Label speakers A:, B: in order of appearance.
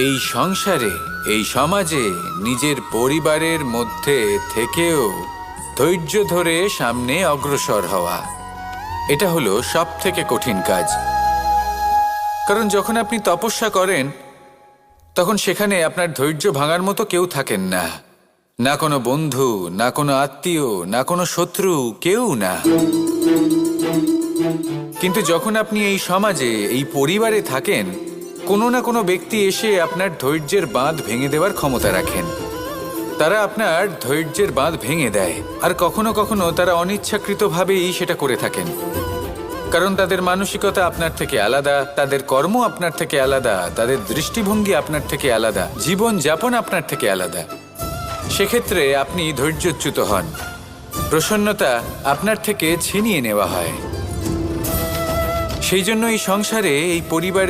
A: এই সংসারে, এই সমাজে, নিজের পরিবারের মধ্যে থেকেও ধৈর্য ধরে সামনে অগ্রসর হওয়া, এটা হলো সবথেকে কঠিন কাজ। কারণ যখন আপনি তপস্যা করেন তখন সেখানে আপনার ধৈর্য ভাঙার মতো কেউ থাকেন না, না কোনো বন্ধু, না কোনো আত্মীয়, না কোনো শত্রু, কেউ না। কিন্তু যখন আপনি এই সমাজে, এই পরিবারে থাকেন, কোনো না কোনো ব্যক্তি এসে আপনার ধৈর্যের বাঁধ ভেঙে দেওয়ার ক্ষমতা রাখেন। তারা আপনার ধৈর্যের বাঁধ ভেঙে দেয়, আর কখনো কখনো তারা অনিচ্ছাকৃতভাবেই সেটা করে থাকেন। কারণ তাদের মানসিকতা আপনার থেকে আলাদা, তাদের কর্ম আপনার থেকে আলাদা, তাদের দৃষ্টিভঙ্গি আপনার থেকে আলাদা, জীবন যাপন আপনার থেকে আলাদা। সেক্ষেত্রে আপনি ধৈর্যচ্যুত হন, প্রসন্নতা আপনার থেকে ছিনিয়ে নেওয়া হয়। সেই জন্য এই সংসারে, এই পরিবারে